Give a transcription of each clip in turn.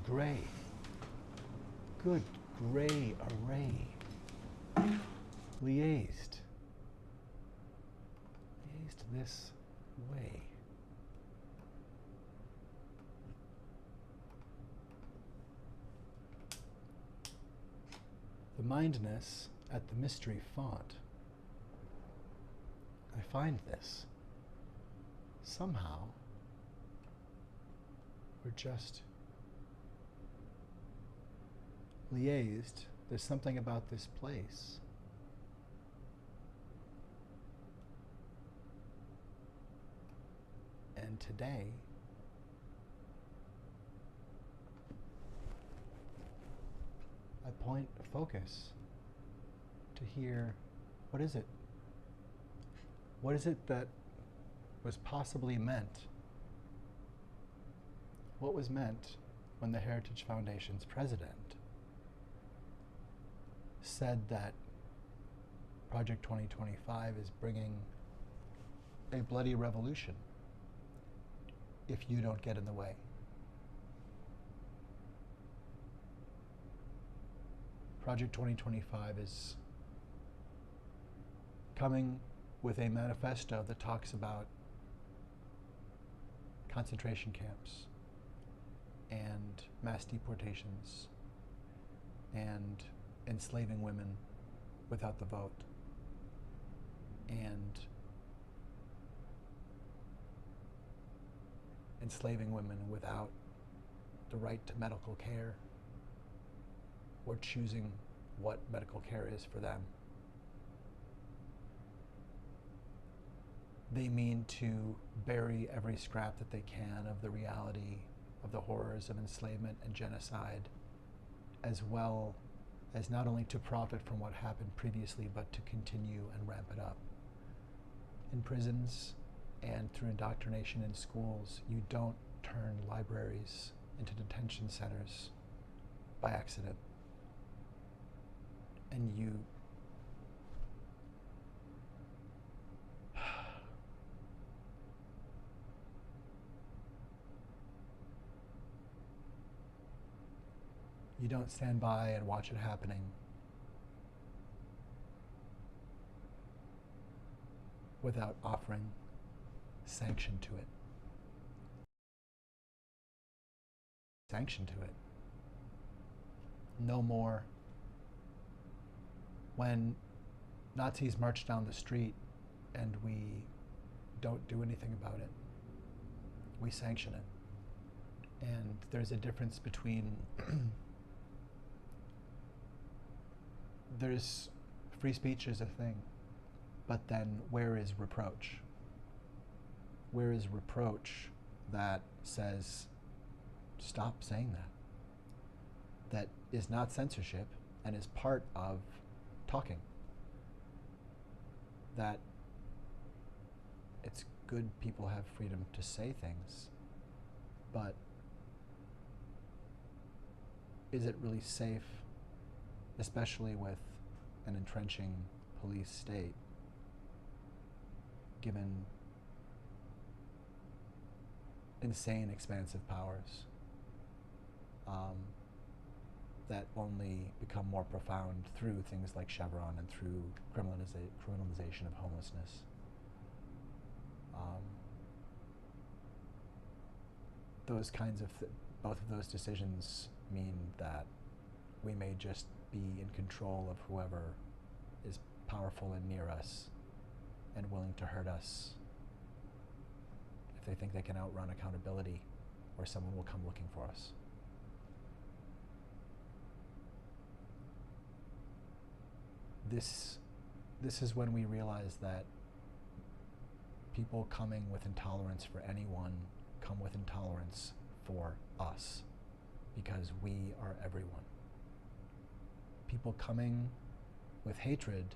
gray. Good gray array. Liaised. Liaised this way. The mindness at the mystery font. I find this. Somehow, we're just liaised. There's something about this place. And today, I point focus to hear, what is it? What is it that was possibly meant? What was meant when the Heritage Foundation's president said that Project 2025 is bringing a bloody revolution if you don't get in the way? Project 2025 is coming with a manifesto that talks about concentration camps and mass deportations and enslaving women without the vote and enslaving women without the right to medical care or choosing what medical care is for them. They mean to bury every scrap that they can of the reality of the horrors of enslavement and genocide, as well as not only to profit from what happened previously, but to continue and ramp it up. In prisons and through indoctrination in schools, you don't turn libraries into detention centers by accident. And you don't stand by and watch it happening. Without offering sanction to it. Sanction to it. No more. When Nazis march down the street and we don't do anything about it, we sanction it. And there's a difference between there's free speech is a thing, but then where is reproach? Where is reproach that says, stop saying that? That is not censorship and is part of talking. That it's good people have freedom to say things, but is it really safe, especially with an entrenching police state, given insane expansive powers that only become more profound through things like Chevron and through criminalization of homelessness. Those kinds of both of those decisions mean that we may just be in control of whoever is powerful and near us and willing to hurt us if they think they can outrun accountability, or someone will come looking for us. This is when we realize that people coming with intolerance for anyone come with intolerance for us, because we are everyone. People coming with hatred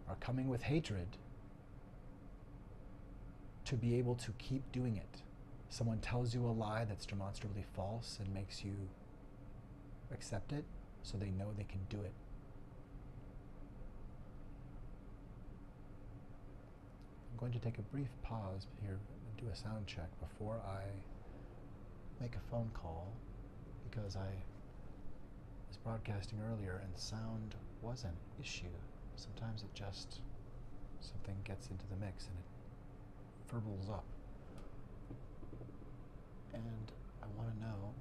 are coming with hatred to be able to keep doing it. Someone tells you a lie that's demonstrably false and makes you accept it, so they know they can do it. I'm going to take a brief pause here and do a sound check before I make a phone call, because I was broadcasting earlier and sound was an issue. Sometimes it just, something gets into the mix and it burbles up. And I want to know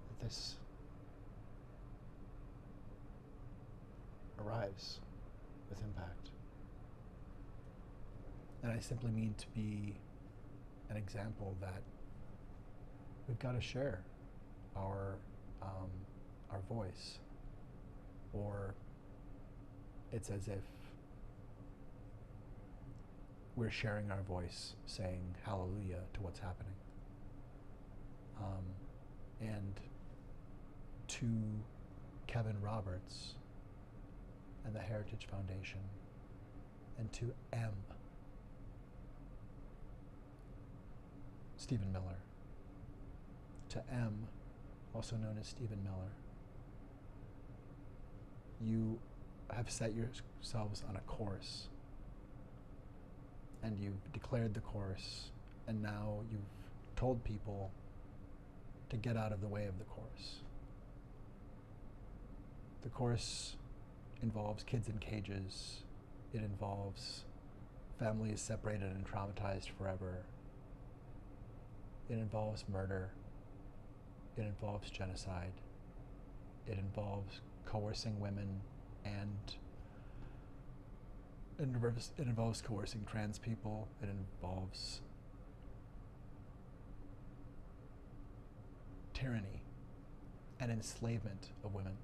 that this arrives with impact. And I simply mean to be an example that we've got to share our voice, or it's as if we're sharing our voice, saying hallelujah to what's happening. And to Kevin Roberts and the Heritage Foundation, and to Stephen Miller, to M, also known as Stephen Miller, you have set yourselves on a course, and you've declared the course, and now you've told people to get out of the way of the course. The course involves kids in cages. It involves families separated and traumatized forever. It involves murder. It involves genocide. It involves coercing women, and it involves coercing trans people. It involves tyranny and enslavement of women.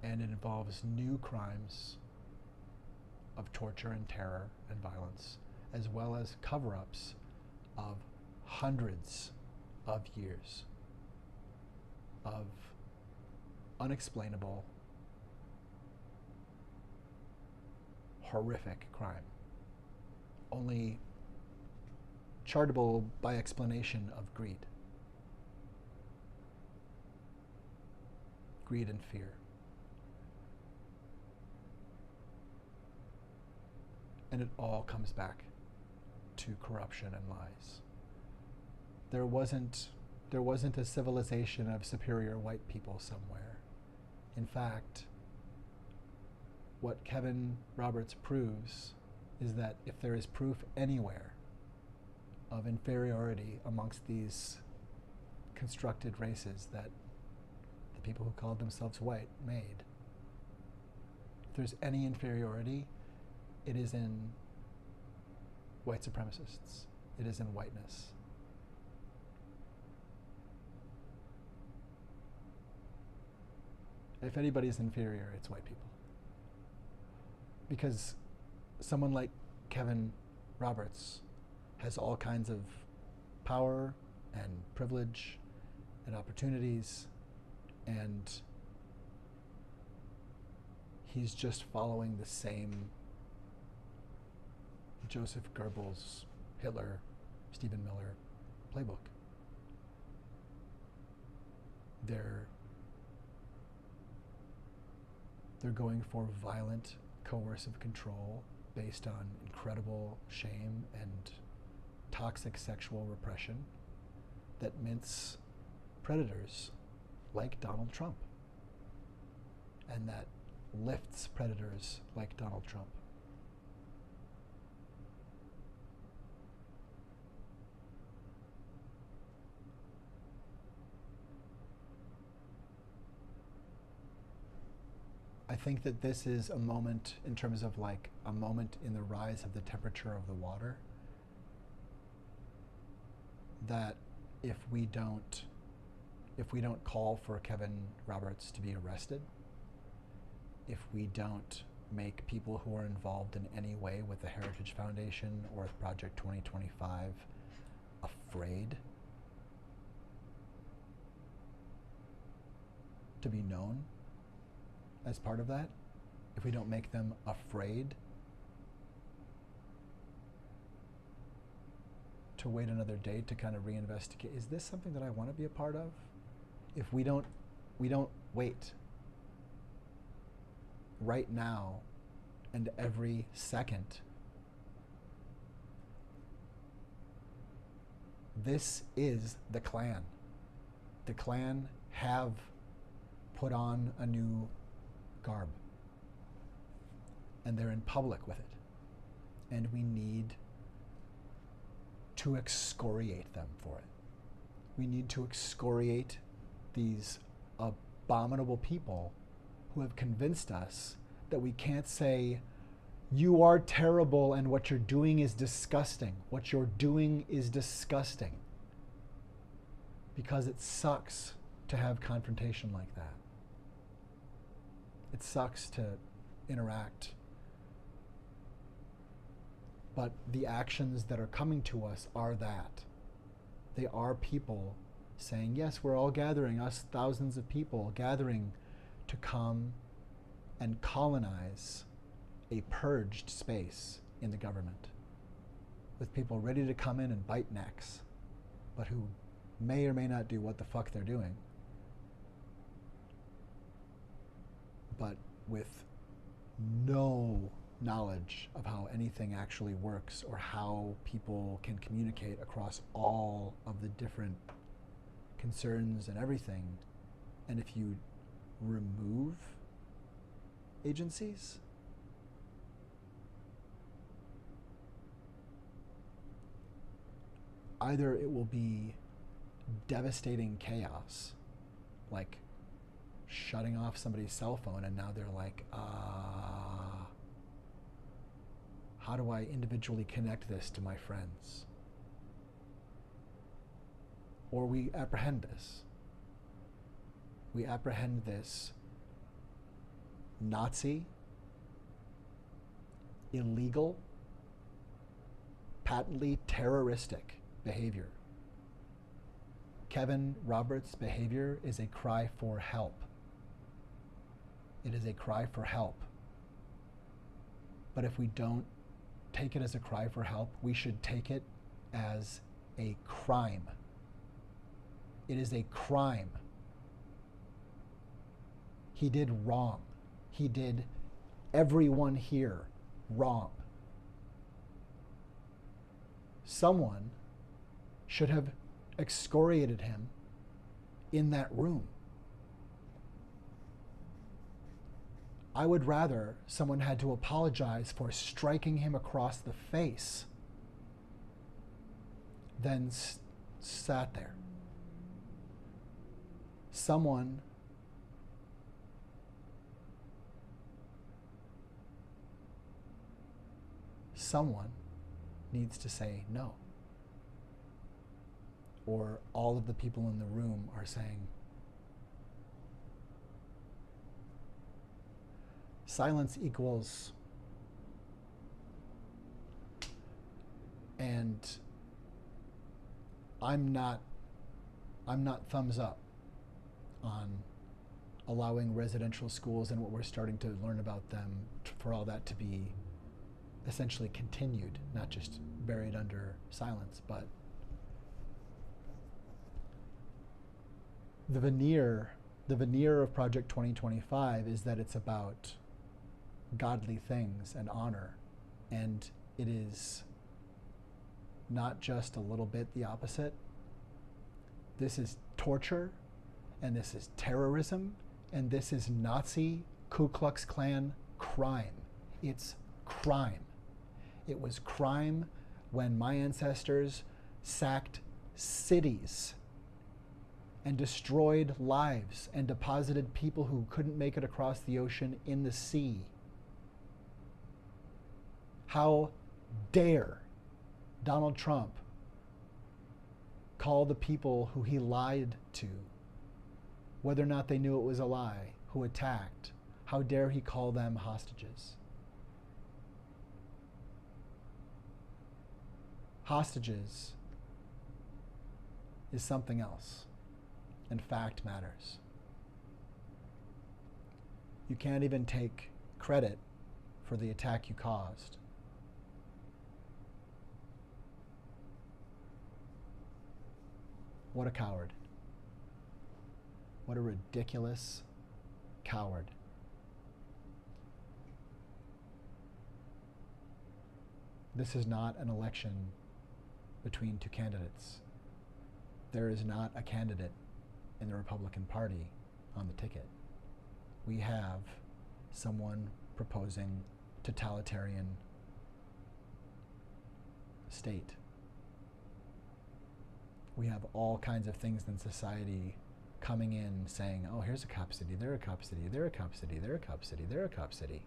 And it involves new crimes of torture and terror and violence, as well as cover-ups of hundreds of years of unexplainable, horrific crime, only chartable by explanation of greed and fear. And it all comes back to corruption and lies. There wasn't a civilization of superior white people somewhere. In fact, what Kevin Roberts proves is that if there is proof anywhere of inferiority amongst these constructed races that the people who called themselves white made, if there's any inferiority, it is in white supremacists. It is in whiteness. If anybody's inferior, it's white people. Because someone like Kevin Roberts has all kinds of power and privilege and opportunities, and he's just following the same Joseph Goebbels, Hitler, Stephen Miller playbook. They're going for violent, coercive control based on incredible shame and toxic sexual repression that mints predators like Donald Trump, and that lifts predators like Donald Trump. I think that this is a moment in terms of like a moment in the rise of the temperature of the water, that if we don't call for Kevin Roberts to be arrested, if we don't make people who are involved in any way with the Heritage Foundation or with Project 2025 afraid to be known as part of that, if we don't make them afraid to wait another day to kind of reinvestigate, is this something that I want to be a part of? If we don't wait right now and every second This is the Klan. The Klan have put on a new garb, and they're in public with it. And we need to excoriate them for it. We need to excoriate these abominable people who have convinced us that we can't say, you are terrible and what you're doing is disgusting. What you're doing is disgusting. Because it sucks to have confrontation like that. It sucks to interact. But the actions that are coming to us are that. They are people saying, yes, we're all gathering, us thousands of people gathering to come and colonize a purged space in the government with people ready to come in and bite necks, but who may or may not do what the fuck they're doing, but with no knowledge of how anything actually works or how people can communicate across all of the different concerns and everything. And if you remove agencies, either it will be devastating chaos, like shutting off somebody's cell phone and now they're like, how do I individually connect this to my friends? Or we apprehend this. We apprehend this Nazi, illegal, patently terroristic behavior. Kevin Roberts' behavior is a cry for help. It is a cry for help. But if we don't take it as a cry for help, we should take it as a crime. It is a crime. He did wrong. He did everyone here wrong. Someone should have excoriated him in that room. I would rather someone had to apologize for striking him across the face than sat there. Someone needs to say no. Or all of the people in the room are saying, silence equals, and I'm not thumbs up on allowing residential schools and what we're starting to learn about them for all that to be essentially continued, not just buried under silence. But the veneer of Project 2025 is that it's about godly things and honor, and it is not just a little bit the opposite. This is torture, and this is terrorism, and this is Nazi Ku Klux Klan crime. It's crime. It was crime when my ancestors sacked cities and destroyed lives and deposited people who couldn't make it across the ocean in the sea. How dare Donald Trump call the people who he lied to, whether or not they knew it was a lie, who attacked, how dare he call them hostages? Hostages is something else, and fact matters. You can't even take credit for the attack you caused. What a coward. What a ridiculous coward. This is not an election between two candidates. There is not a candidate in the Republican Party on the ticket. We have someone proposing totalitarian state. We have all kinds of things in society coming in saying, oh, here's a cop city, they're a cop city, they're a cop city, they're a cop city, they're a cop city.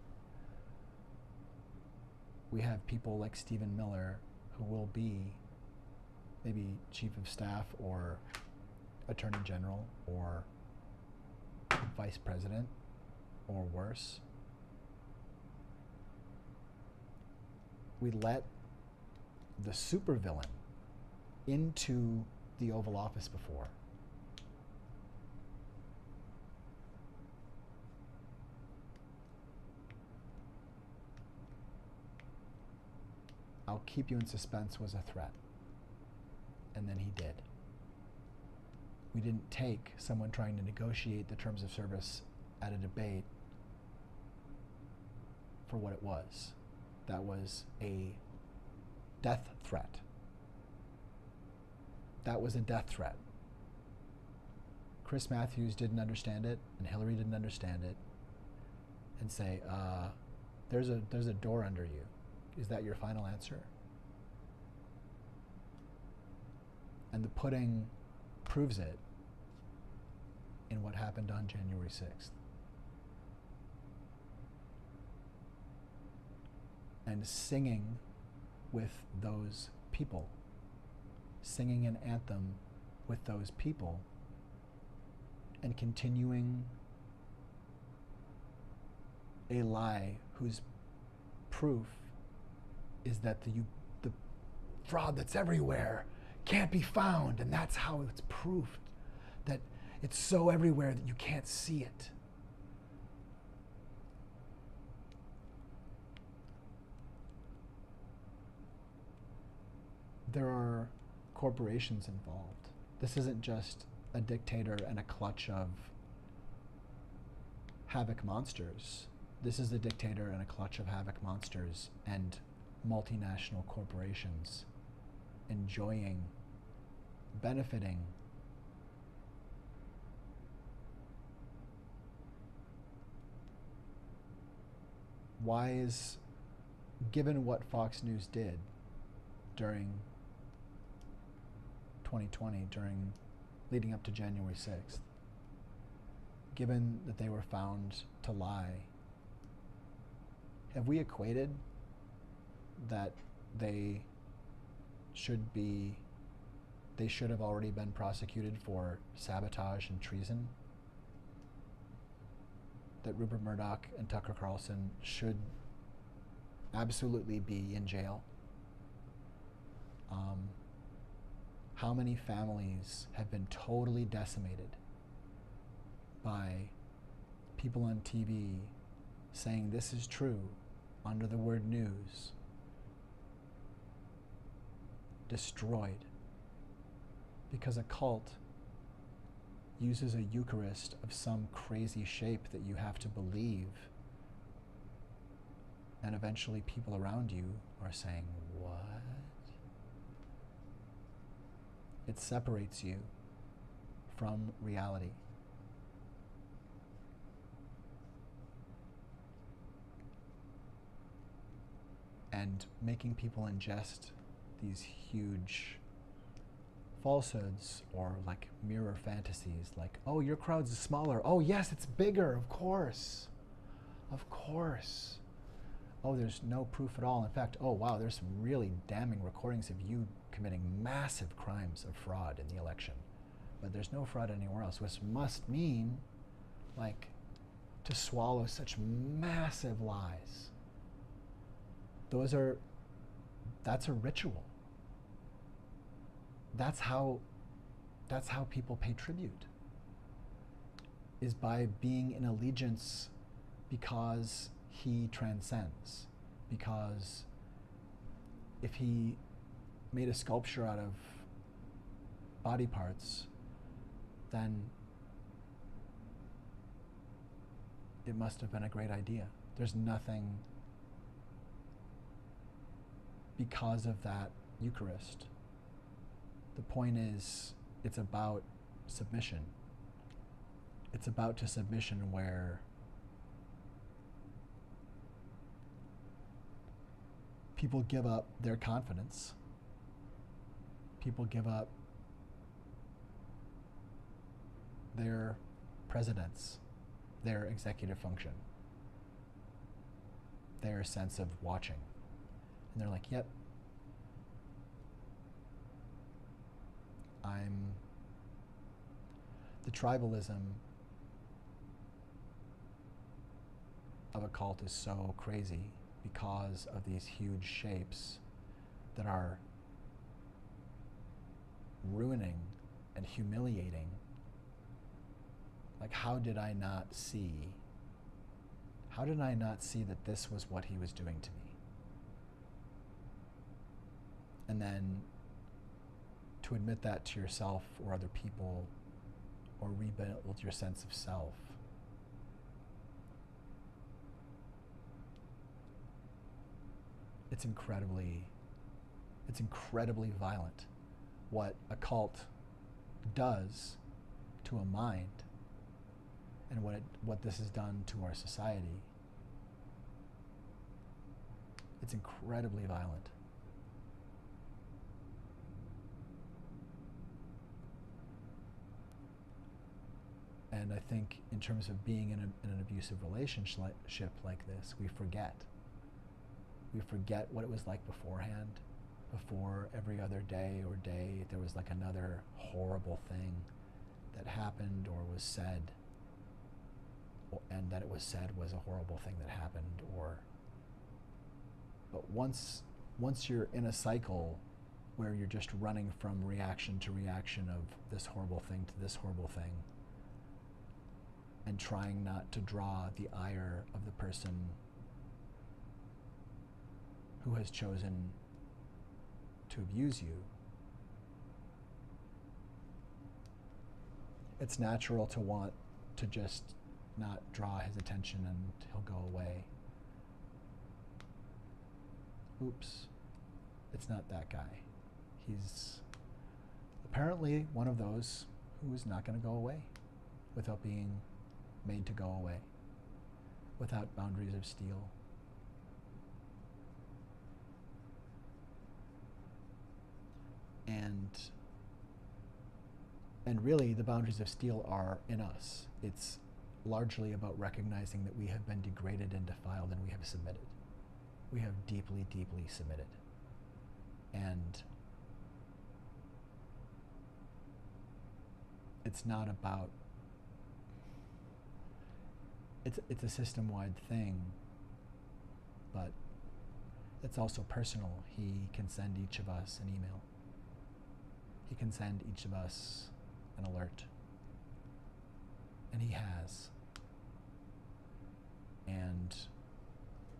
We have people like Stephen Miller who will be maybe chief of staff or attorney general or vice president or worse. We let the supervillain into the Oval Office before. I'll keep you in suspense was a threat. And then he did. We didn't take someone trying to negotiate the terms of service at a debate for what it was. That was a death threat. That was a death threat. Chris Matthews didn't understand it, and Hillary didn't understand it, and say, there's a door under you. Is that your final answer? And the pudding proves it in what happened on January 6th. And singing with those people, singing an anthem with those people, and continuing a lie whose proof is that the fraud that's everywhere can't be found, and that's how it's proved that it's so everywhere that you can't see it. There are corporations involved. This isn't just a dictator and a clutch of havoc monsters. This is a dictator and a clutch of havoc monsters and multinational corporations enjoying, benefiting why is, given what Fox News did during 2020, leading up to January 6th, given that they were found to lie, have we equated that they should have already been prosecuted for sabotage and treason? That Rupert Murdoch and Tucker Carlson should absolutely be in jail? How many families have been totally decimated by people on TV saying this is true under the word news? Destroyed because a cult uses a Eucharist of some crazy shape that you have to believe, and eventually people around you are saying, what? It separates you from reality. And making people ingest these huge falsehoods or like mirror fantasies, like, oh, your crowd's smaller. Oh, yes, it's bigger, of course. Of course. Oh, there's no proof at all. In fact, oh, wow, there's some really damning recordings of you committing massive crimes of fraud in the election. But there's no fraud anywhere else, which must mean, like, to swallow such massive lies. That's a ritual. That's how people pay tribute, is by being in allegiance because he transcends. Because if he made a sculpture out of body parts, then it must have been a great idea. There's nothing because of that Eucharist. The point is it's about submission. It's about to submission where people give up their confidence. People give up their presidents, their executive function, their sense of watching. And they're like, yep, the tribalism of a cult is so crazy because of these huge shapes that are ruining and humiliating. Like, how did I not see that this was what he was doing to me? And then to admit that to yourself or other people, or rebuild your sense of self. It's incredibly violent what a cult does to a mind, and what this has done to our society. It's incredibly violent. And I think in terms of being in an abusive relationship like this, we forget. We forget what it was like beforehand. Before every other day there was like another horrible thing that happened or was said, and that it was said was a horrible thing that happened. But once you're in a cycle where you're just running from reaction to reaction of this horrible thing to this horrible thing, and trying not to draw the ire of the person who has chosen to abuse you, it's natural to want to just not draw his attention and he'll go away. Oops, it's not that guy. He's apparently one of those who is not going to go away without being made to go away, without boundaries of steel. And really, the boundaries of steel are in us. It's largely about recognizing that we have been degraded and defiled, and we have submitted. We have deeply, deeply submitted. And it's not about, it's a system-wide thing, but it's also personal. He can send each of us an email. He can send each of us an alert. And he has. And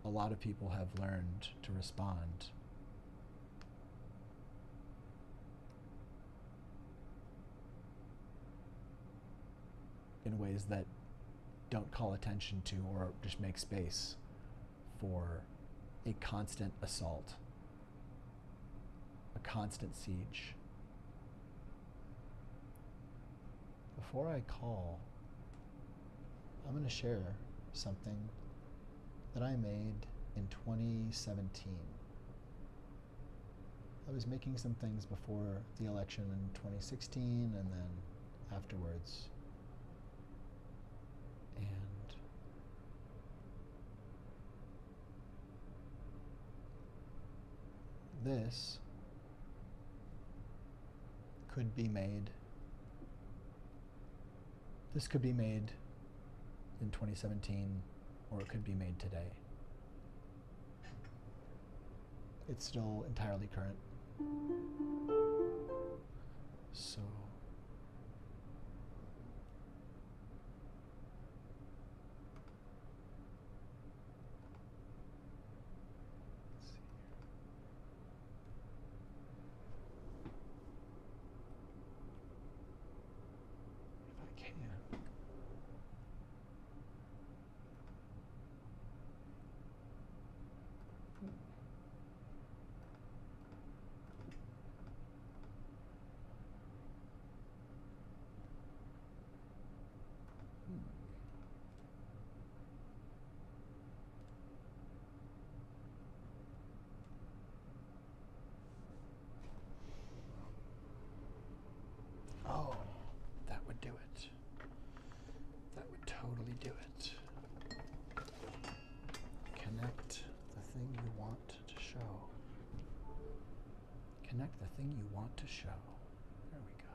a lot of people have learned to respond. In ways that don't call attention to or just make space for a constant assault, a constant siege. Before I call, I'm going to share something that I made in 2017. I was making some things before the election in 2016 and then afterwards. And this could be made in 2017, or it could be made today. It's still entirely current. So let's see if I can. connect the thing you want to show. There we go.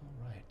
All right.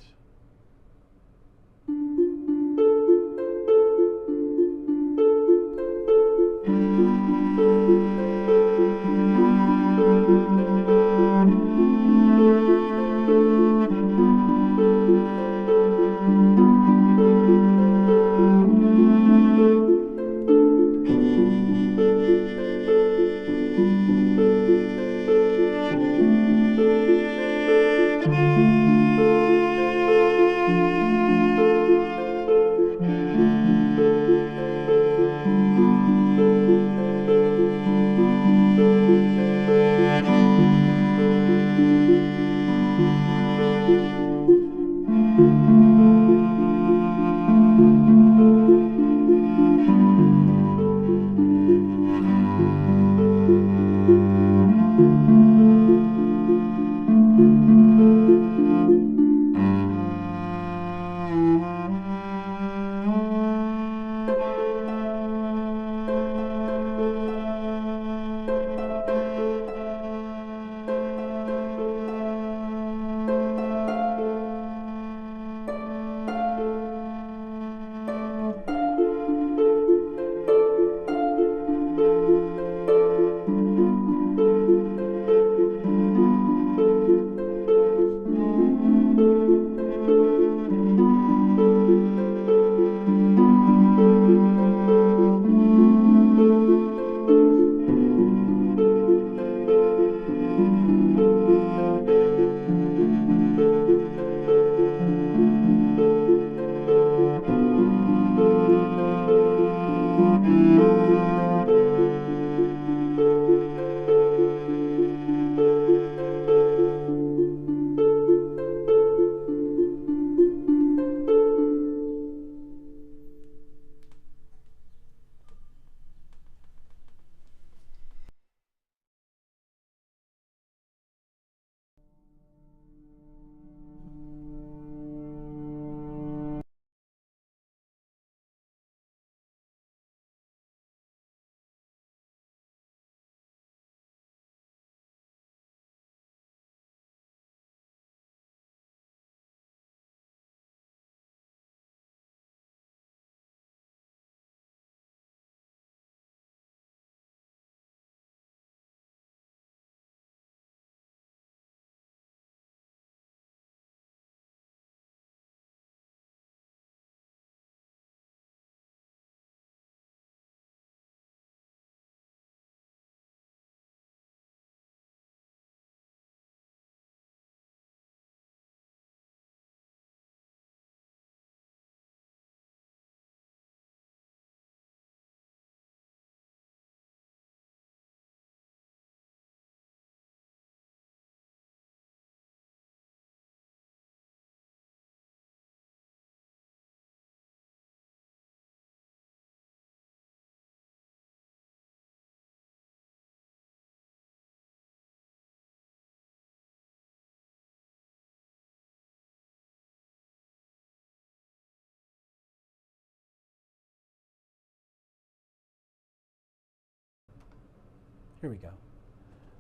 Here we go.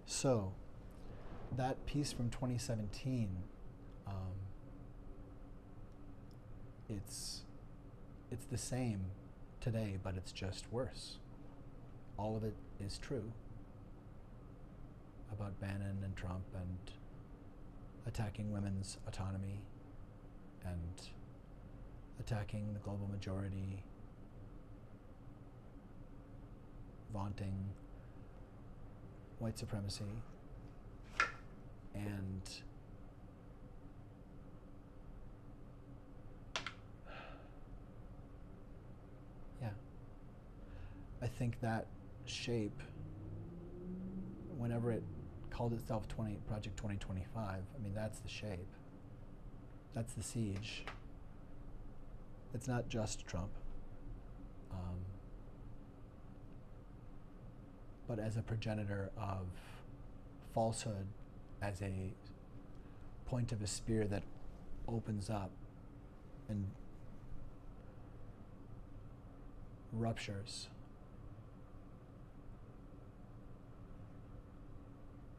So, that piece from 2017, it's the same today, but it's just worse. All of it is true about Bannon and Trump and attacking women's autonomy and attacking the global majority, vaunting white supremacy, and yeah, I think that shape, whenever it called itself Project 2025, I mean, that's the shape. That's the siege. It's not just Trump. But as a progenitor of falsehood, as a point of a spear that opens up and ruptures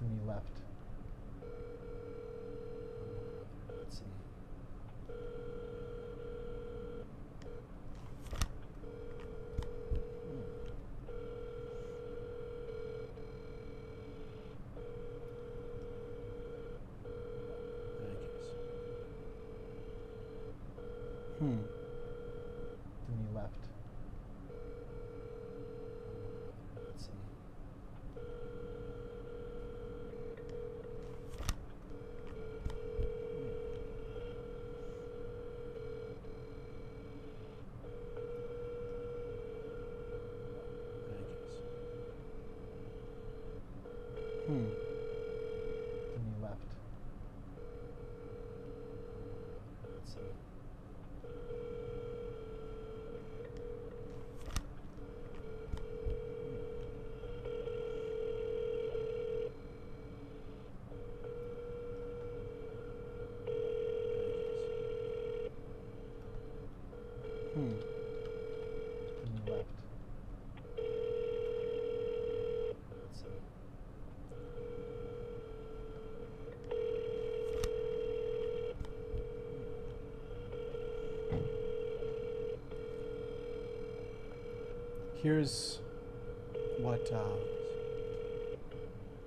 Then you left. Let's see. Then you left. Let's see. Then you left. Let's see. Then you left. Let's see. Here's what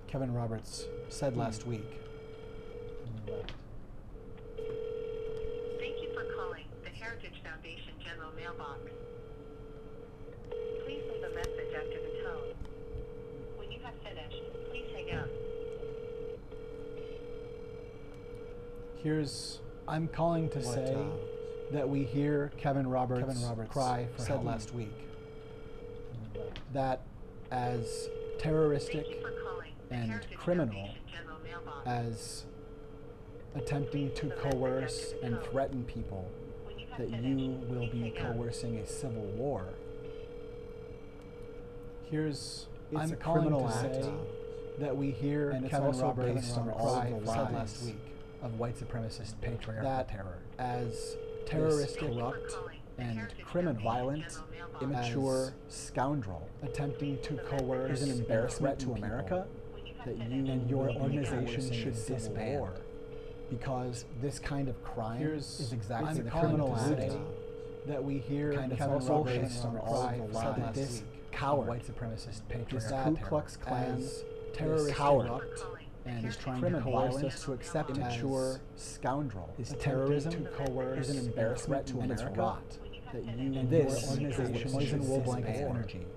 Kevin Roberts said last week. Thank you for calling the Heritage Foundation General Mailbox. Please leave a message after the tone. When you have finished, please hang up. I'm calling to say that we hear Kevin Roberts cry for help last week. That as terroristic Thank you for calling the and Heritage criminal Foundation General Mailbox. as attempting to coerce and threaten people, When you have that finished, you will please be hang up. coercing a civil war. I'm a calling criminal to act, say that we hear and it's Kevin also Roberts based on all cry of the for help lies last week of white supremacist patriarchal that terror. as Thank terroristic you for corrupt calling the and Heritage criminal, Foundation violent, General Mailbox. immature scoundrel attempting to coerce is an and embarrassment to threaten America, When you have that finished, you and your will be organization coercing a should civil disband. war. Because this kind of crime is exactly I'm the calling criminal to act say that we hear kind of Kevin also Roberts based on all cry of the for lies that this coward, white supremacist this patriarchal Ku terror. Klux Klan As terrorist, coward corrupt, and is trying to criminal coerce violence us to accept immature as scoundrel. his Attempting terrorism to coerce is an embarrassment to and it's America, rot. That you and your this organization is the poison wool should blankets disband. energy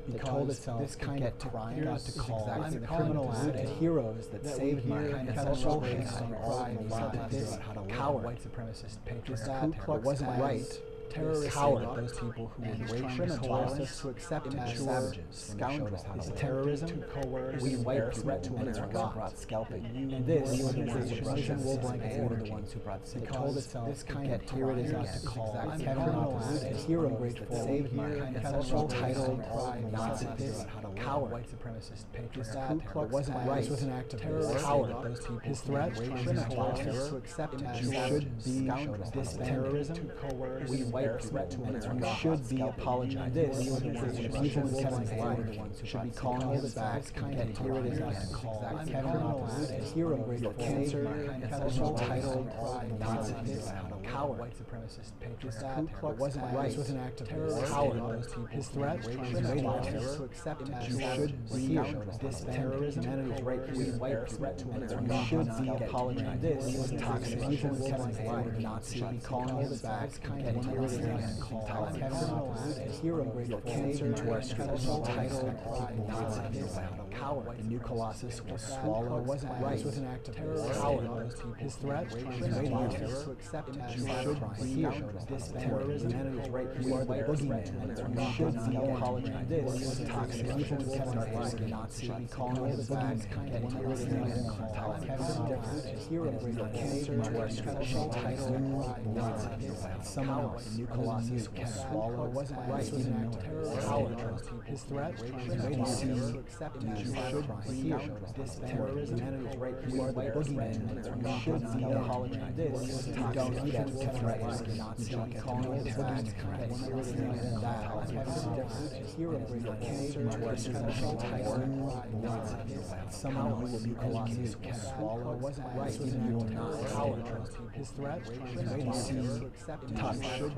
that Because told itself this to kind get of to crime got to call exactly the the criminal criminal act, act the heroes that that saved we my hear kind of Kevin social Roberts based on all cry of the for lies that this about how to live coward, white supremacist this patriarchal Ku terror. Klux It wasn't Klan right. terrorist Coward, corrupt, those people who and were trying to criminal coerce violence us to accept as immature savages when they showed us how to Is live. terrorism to coerce We and white threat threat to to America America brought scalping. You And this your organization organization poison wool should blankets disband. were the ones who brought sickness. It told Because itself this to kind get of here it is crime got to call exactly Kevin the Roberts criminal the act heroes ungrateful that saved my here kind of Kevin social Roberts titled cry for nonsense that this about how to live coward, white supremacist this patriarchal Ku terror. Klux It wasn't Klan right. This was an act of terrorist war. coward. Those people His who threat waged criminal national violence terror to accept you immature should be scoundrel. this Attempting terrorism to coerce we and white threat to and America. you should be apologizing. This This is the ones is who poison brought Kevin's sickness. life. They were the ones who Should be brought calling sickness. us back This and kind get of here it is crime got to call I'm Kevin calling Roberts us the as hero heroes that that saved saved my my kind kind of of social social titled titled nonsense nonsense about about a how coward. white supremacist This patriarchal Ku terror. Klux Wasn't Klan right. This was an act of terrorist war. coward. Those people His who threat waged criminal national violence terror to accept you immature should be scoundrel. this Terrorism humanity's right. is We an white embarrassment threat to to America. America. You should Not be get apologizing. this This is toxic. poison Kevin's Kevin's life. life. Nazi Should be calling calling us back kind and of here it is nonsense. again. Call Kevin Kevin Roberts Roberts the hero that that saved saved my our kind of social social titled titled nonsense about a coward. The new Colossus will This swallow. wasn't right. This was an act of Terrorist war. coward. Those people His who threat waged criminal national violence terror to accept you immature should be scoundrel. this Terrorism humanity's right. You are the boogeyman. You should be apologizing. This This is is toxic. toxic. Even Even Kevin's Kevin's life. life. Nazi Should be calling calling us us back. back Kind and of here it is again. Call Kevin Roberts the hero that saved our social titled nonsense. Someone else, the new Colossus will swallow. Wasn't right. This was an act of Terrorist war. coward. His threat criminal You violence see, to accept you immature should be this terrorism. humanity's right. You are the boogeyman. You should be apologizing. This You don't don't even even get threat. threats. You should be calling us back and here it is again. Kevin Roberts the hero that saved our social titled nonsense. Someone else, the new Colossus will swallow. Wasn't right. This was an act of not war. coward. His threat criminal violence to accept immature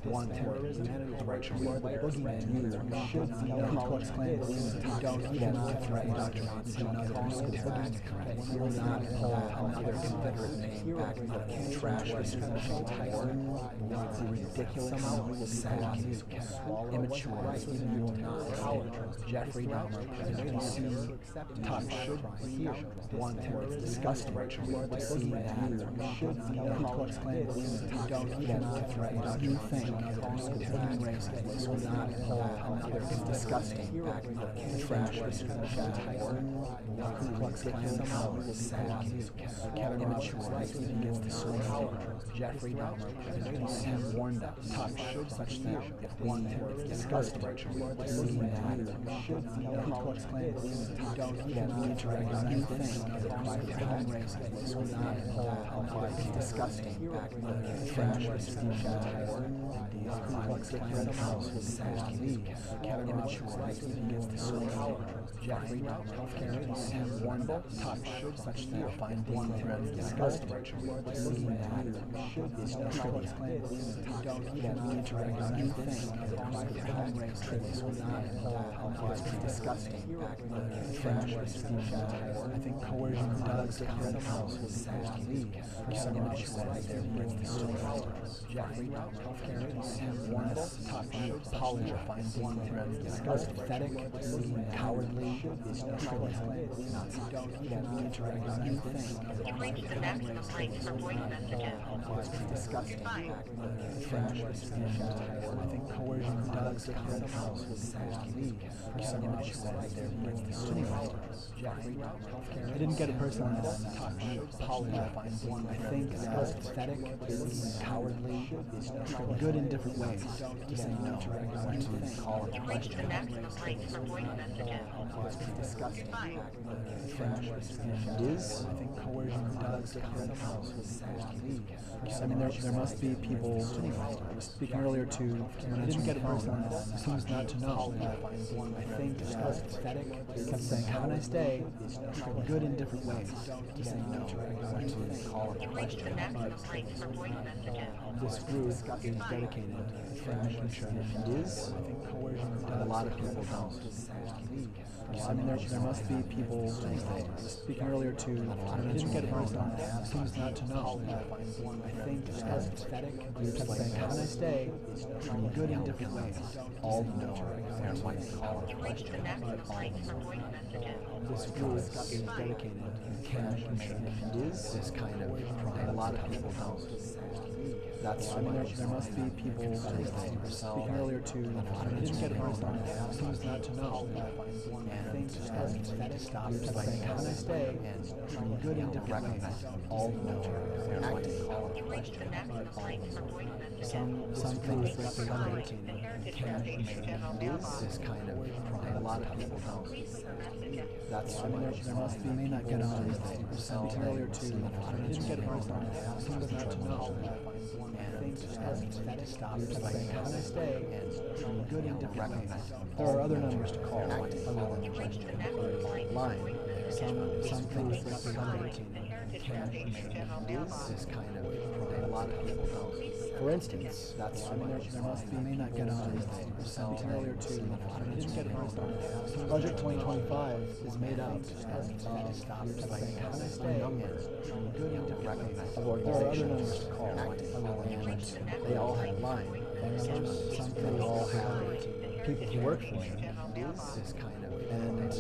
one terrorism. humanity's right. You are the boogeyman. You should be Ku Klux Klan. apologizing. You don't even threaten Dr. Nazi. You know that you're not pull another Confederate name back out of the trash. It's ridiculous, sad, immature, even you are not. Jeffrey Dahmer, see, touch, hear, want to, disgusting, to see that Ku Klux Klan don't cannot threaten. You think human race is not whole, it's disgusting, trash, Ku Klux Klan is sad, immature, even gets the swing. Jeffrey Dahmer have warned us, touch, such that if one disgusting, to see that Ku Klux Klan don't need to recognize. You think human race is not whole, it's disgusting, trash, Ku Klux Klan is sad, immature, even gets the swing. Jeffrey Dahmer have warned us, touch, such that find one thread disgusting, to see that Ku Klux Klan don't need to recognize. You think human race is not whole, it's disgusting, trash, I think coercion does come to house with sad, for some immature, there brings the story. Jeffrey Dahmer have warned us, touch, apology, find one thread disgusting, pathetic, cowardly, don't need to recognize. You think You've reached the maximum length for voice messages. disgusting, Goodbye. I think coercion does come to house with sad, for some immature, there brings the story. Jeffrey I didn't get a personal touch, apology, I think pathetic, cowardly, good in different ways, to say no, I want to call it You've reached the maximum length for voice messages. disgusting, Goodbye. is, I think coercion does come to house with sad, I mean, there must be people, I was speaking earlier to, when I didn't get a personal, it seems not to know, I think pathetic, kept saying, have a nice day, good in different ways, to say no, I want to call it You've reached the maximum length for voice messages. this group is dedicated to making sure that it is, I think coercion does, a lot of people don't. I mean, there must be people, I was speaking earlier to, when I didn't get a personal, it seems not to know, I think pathetic, kept saying, have a nice day, good in different ways, all know, I want to call You've reached the maximum length for voice messages. this group is dedicated to making sure that it is this kind of pride. A lot of people don't. That's I mean, there must be people, I was speaking earlier to, when I didn't get a personal, it seems not to know, I think pathetic, kept saying, have a nice day, good in different ways, all know, acting. You've reached the maximum length for voice messages. Some things that they Goodbye. dedicated The Heritage to Foundation General Mailbox. this kind of pride. A lot of people don't. Please leave a message after That's I mean, there must be, may not get on these speaking earlier to, when I didn't get a personal, it seems not to know, I think pathetic, kept saying, have a nice day, good in different ways. There are other numbers to call, other You've reached the than maximum length. line. Some things that they Goodbye. dedicated The Heritage Foundation General Mailbox. this kind of pride. A lot of people don't. For instance, that's I mean, there must be, may not get on these speaking earlier to, when I didn't get a personal. Budget 2025 is made up of saying, have a nice day, good in different ways. There are other numbers to call, and they all have line. They all have people who work for them. This kind of, and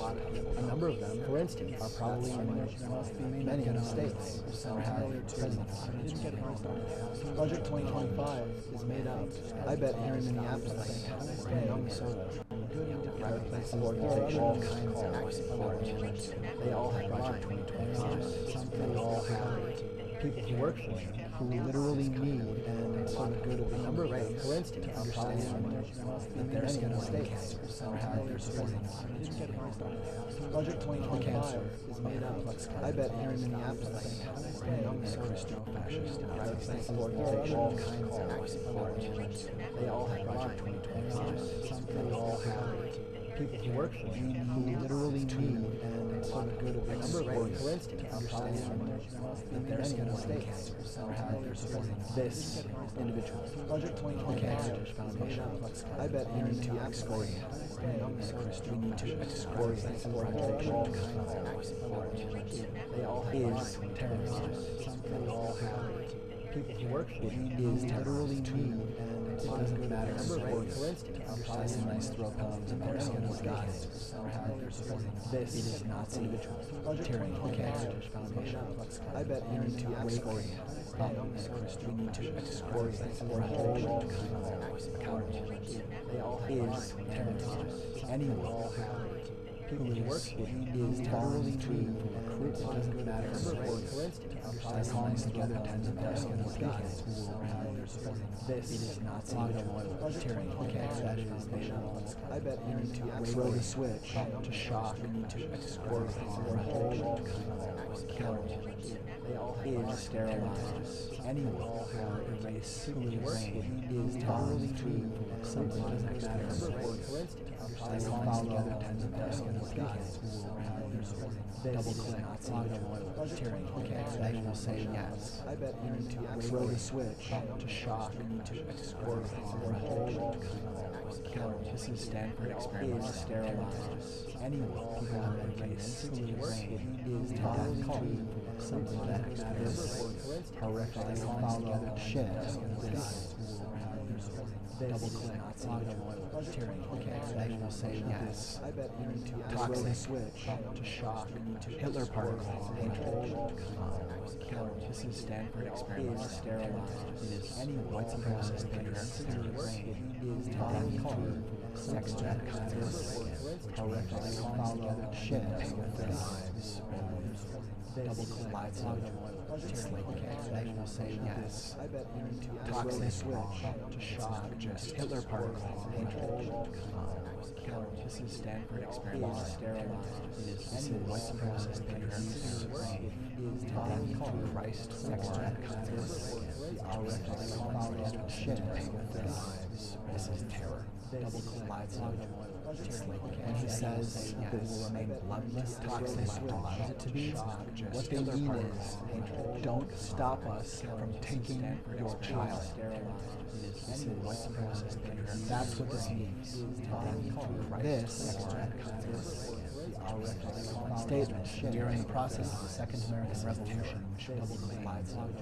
a number of them, for instance, are probably in many of the states or have presidents. Budget 2025 is made up. I bet here in Minneapolis or in Minnesota, there are places where all kinds of acts. They all have budget 2025. They all have people who work for them who literally need and for the good of the number of ways. For instance, understand that there's many states or have their supporters. Budget 2025 is made up. I bet here in Minneapolis or in Minnesota, there are places where all kinds of acts. They all have budget 2025. They all have people who work for them who literally need and for the good of the number of ways. For instance, understand that there's many states or have their supporters. This individual. Budget 2025 is made up. I bet here in Minneapolis we need to excoriate all kinds of acts. They all have terrorism. They all have people he works with is literally me, and it doesn't matter. For instance, That's a nice throw poems and their schedule guys or how they're supporting this. It is not individual tyranny cancer foundation. I bet we need to excoriate. We need to excoriate or hold all kinds of accountable. They all is tyranny. Anyone people he works with is literally me, and it doesn't matter. For instance, I calling together tens of thousands of guys who will this. It is not loyal tyranny. That is they will. I bet we need to Throw the switch to shock, to excoriate or hold all kinds of accountable. They all is sterilize. Anyone or erase who is literally true. Something doesn't matter. For instance, I calling together tens of thousands of guys who will double click loyal tyranny. They will say yes. I bet we need to Throw the switch to shock, to excoriate or hold all kinds of accountable. This is Stanford experiment. Sterilize. Anyone people are erase who is literally true. Something that is horrific. They call together shit. Double click loyal tyranny. They will say yes. I bet we need to Toxic switch to shock, to Hitler particle, hatred. This is Stanford experiment. Sterilized. It is any white supremacist patriarchs is called sex trafficking. Horrific. They call together shit. Double click loyal tyranny. They will say yes. I bet we need to Toxic switch to shock, just Hitler particle, hatred. This is Stanford experiment. Sterilized. It is any white supremacist patriarchs is called Christ sex trafficking. Horrific. Called shit. This is terror. Double collides when he says it will remain bloodless, toxic allows it to be. What they mean is, don't stop us from taking your child. This is white supremacist patriarchy. That's what this means. This statement during the process of the Second American Revolution,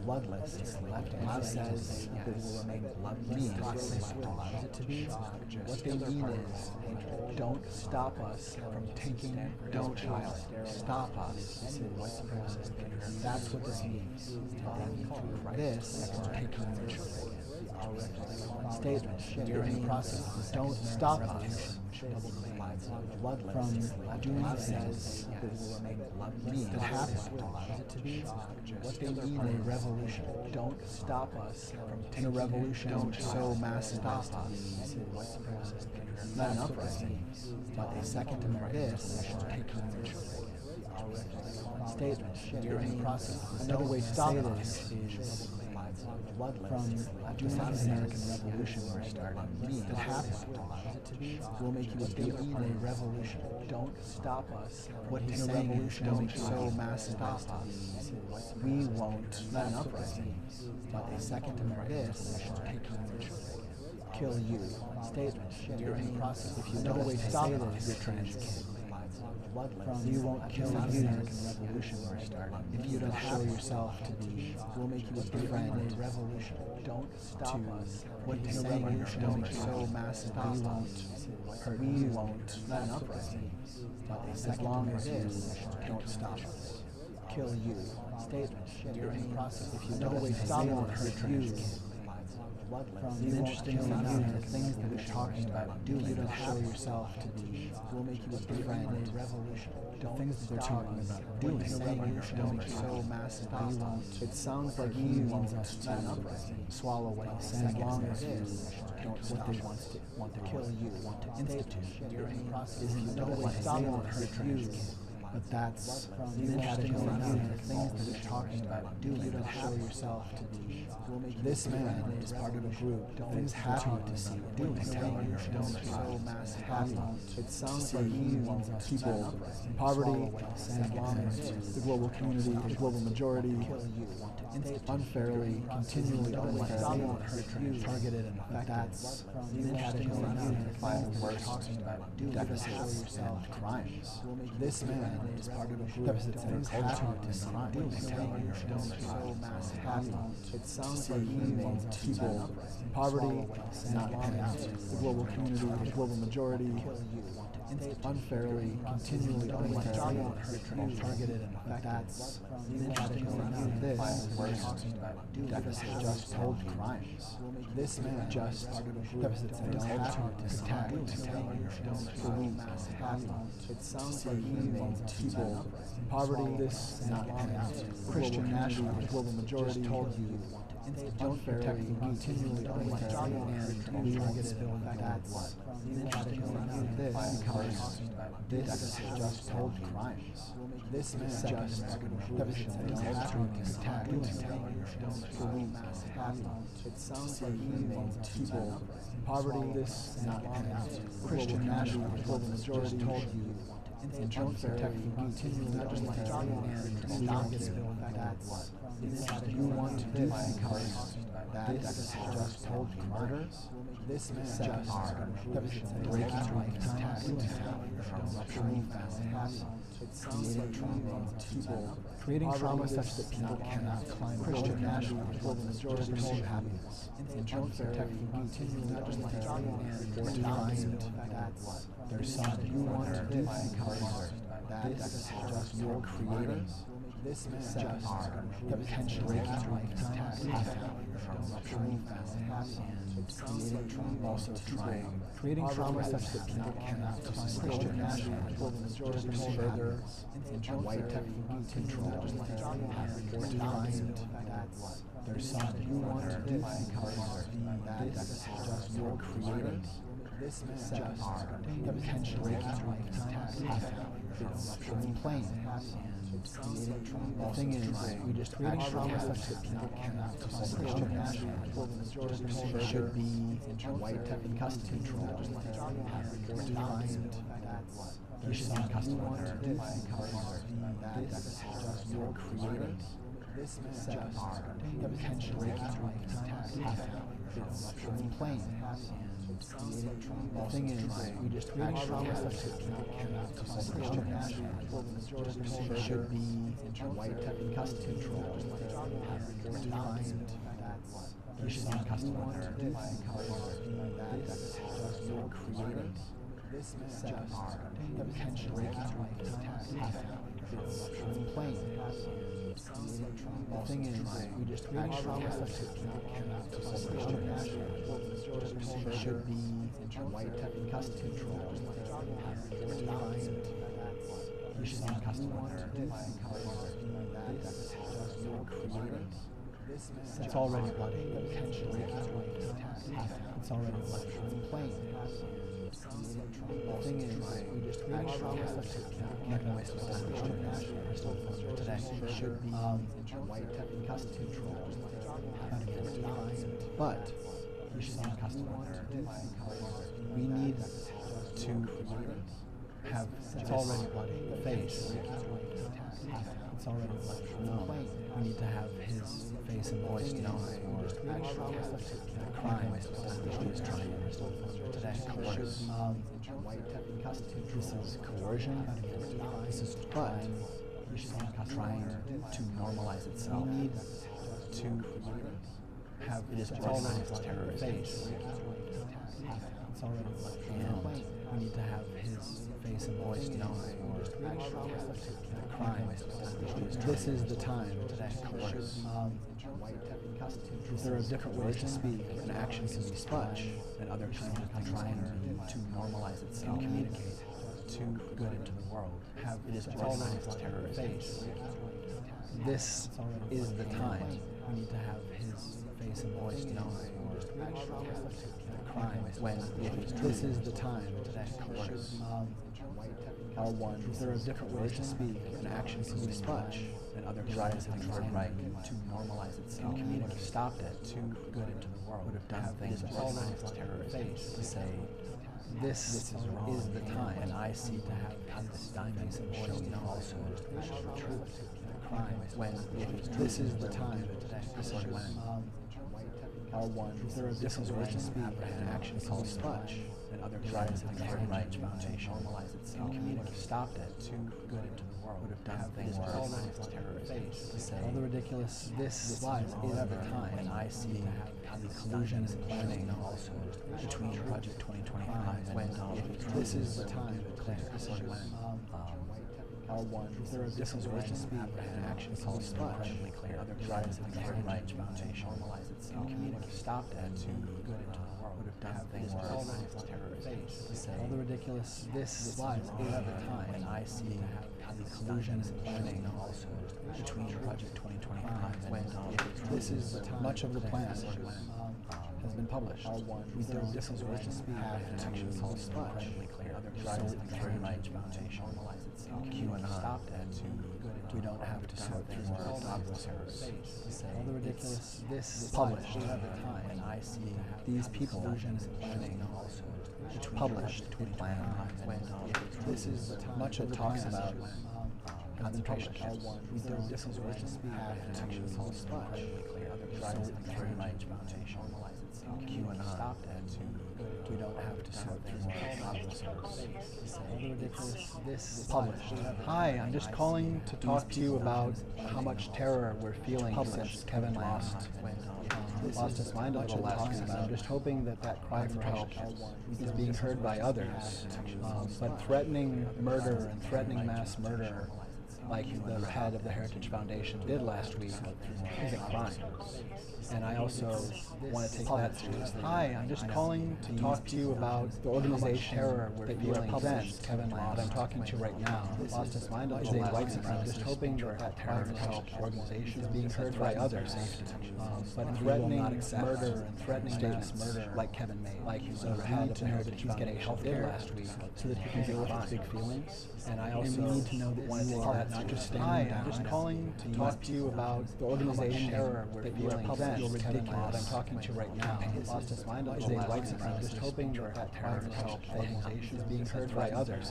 bloodless, left says it will remain bloodless, toxic allows it to be. What they mean is, don't stop us from taking your child. Stop us. That's what this means. This taking your child. Statement during the process. Don't stop us from doing things that happen. What they mean in a revolution. Don't stop us from a revolution so massive as to be not an uprising, but a Second American statement during the process. Another way to say this is from doing the American Revolution we're starting that happened. We'll make you a big in a revolution. Don't stop us. What he's saying is don't so massive as to be. We won't, not an uprising, but a Second American kill you. Statement during the process. If you know way to stop us, you're trans. We won't kill you. American Revolution we're starting. If you don't show yourself to be, we'll make you a big friend. Revolution. Don't stop us. What he's saying is don't so massive. We won't hurt. We won't. Not an uprising. But as long as this, don't stop us. Kill you. Statement during the process. If you know way to stop us, hurt you. From the interesting enough, the things that we're talking about doing, you don't show yourself to be, we'll make you a big friend. Revolution. The things that they're talking about doing, revolution, so massive, we won't. It sounds like he wants us to swallow what he's saying. As long as you don't what they want to kill you, want to institute during the process. Is you don't want to stop or hurt you. But that's interesting enough, the things that they're talking about doing, you don't show yourself to be. This man is part of a group. Things happy to see doing. So massive happy. It sounds like he wants people in poverty and the global community, the global majority, unfairly, continually unfairly targeted and affected. That's interesting enough, the things that we're talking about deficits and crimes. This man is part of a group deficits that are culture designed to It sounds like he wants people, poverty, not the global community, the global majority, unfairly, continually unfairly targeted and that's this deficit just told crimes. This just deficits that don't have to protect the weak. It sounds like he wants people, poverty, this not Christian national, global majority told you don't protect the weak, continually unfairly and we will get that's this because this just told crimes. This just deficits that don't have to protect the weak. It sounds like he wants people, poverty, this not Christian national, global majority told you don't protect the weak, continually unfairly and we will get that's you want to do because this just told murders. This just deficits that breaking creating trauma such that people cannot climb Christian national global majority told happiness. Don't protect the continually unfairly and denying their son. You want to do because this just your creators. This just potential also trying creating trauma such that people cannot climb Christian national global majority further into white control or denying their son. You want to do because this just your creators. This just potential it's plain. The thing is, we just creating trauma such that people cannot climb Christian national global majority should be white in custody control or denying you should be in custody because this just your creators. This just potential it's plain. The thing is, we just creating trauma such that people cannot climb Christian national global majority should be white in custody control or denying you should be in custody because this just your creators. This just potential it's plain. The thing is, we just creating trauma such that people cannot climb Christian national global majority should be white in custody control or denying you should be in custody because this just your creators. It's already bloody. It's already bloody. It's plain. The thing is, we just creating trauma such that people can't waste our time. Christian national today should be white in custody control. But you should be in custody. We need to have it's already bloody face. It's already bloody. No, we need to have his face and voice known for the crime that he is trying today. Coerce. This is coercion. This is trying to normalize itself. We need to have it is organized terror face. It's already and we need to have his face and voice known for the crime. This is the time today. There are different ways to speak, and actions can be speech, and other times it can try to normalize itself and communicate to good into the world. Have it is organized terror face. This is the time. We need to have his face and voice known for the crime. When this is the time today. Are one. There are different ways to speak, and actions can be speech, and other times have right to normalize itself. Communicate. Stopped it to good into the world. Would have done things organized terror face to say this is the time, and I see to have this diamond and show no falsehood, the truth, the crime. When this is the time, this is when R1, there are different ways to speak and action called smudge, and other tribes have the right foundation normalize itself. Would have stopped it too good into the world. Would have done things worse. Terrorists to say all the ridiculous this lies is every time. And I see the collusion and planning also between Project 2025 when this is the time to clear. This is when R1, there are different ways to speak and action called smudge. Other tribes have the right foundation normalize itself. Would have stopped it too good into the world. Would have done things worse. Terrorists to say all the ridiculous this lies is every time. And I see the collusion and planning also between Project 2025 when this is the time. Much of the plan has been published. There are different ways to speak and action called smudge. Other tribes have the right foundation normalize itself. Stopped it too good. We don't have to sort through our adversaries. All the ridiculous this published every time. And I see these people planning also published to plan when this is much of talks about concentration camps. There are different ways to speak and action called smudge. Other tribes have the right foundation normalize itself. Stopped it too good. We don't have to sort through our adversaries. All the ridiculous this published. Hi, I'm just calling to talk to you about how much terror we're feeling since Kevin lost his mind a little last week. I'm just hoping that that cry for help is being heard by others. But threatening murder and threatening mass murder, like the head of the Heritage Foundation did last week, is a crime. And I also want to take that seriously. Hi, I'm just calling to talk to you about the organization terror we're feeling since Kevin lost. I'm talking to right now. Lost his mind a little white supremacy. I'm just hoping that that terror help organization is being heard by others. But threatening murder and threatening mass murder, like Kevin made, like the head of the Heritage Foundation getting health care last week, so that he can deal with his big feelings. And I also need to know that want to take that not just standing down. I'm just calling to talk to you about the organization terror we're feeling since Kevin lost. I'm talking to right now. Lost his mind a little white supremacy. I'm just hoping that that terror help organization is being heard by others.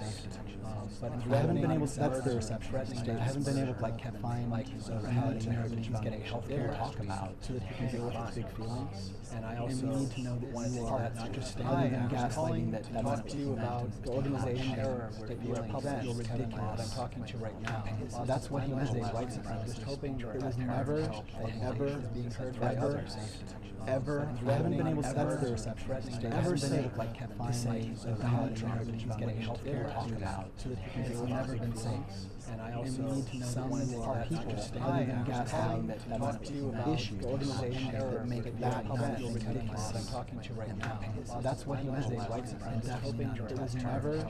But I haven't been able to, that's the reception stage. I haven't been able to like find like the head of the Heritage getting health care talk about so that he can deal with his big feelings. And I also need to know that want to take that not just standing and gaslighting that talk to you about the organization terror we're feeling since Kevin lost. I'm talking to right now. That's what he meant by white supremacy. I'm just hoping that it was never being heard by others. Ever, I haven't been able to, that's the reception stage. Ever say, like Kevin, to say that the head of the Heritage is getting health care talk about so that he can deal with never been safe. And I also need to know some are people other than gaslighting that talk to you about issues, organization that make it that ridiculous. I'm talking to right now. That's what he meant by white supremacy. I'm hoping that it was never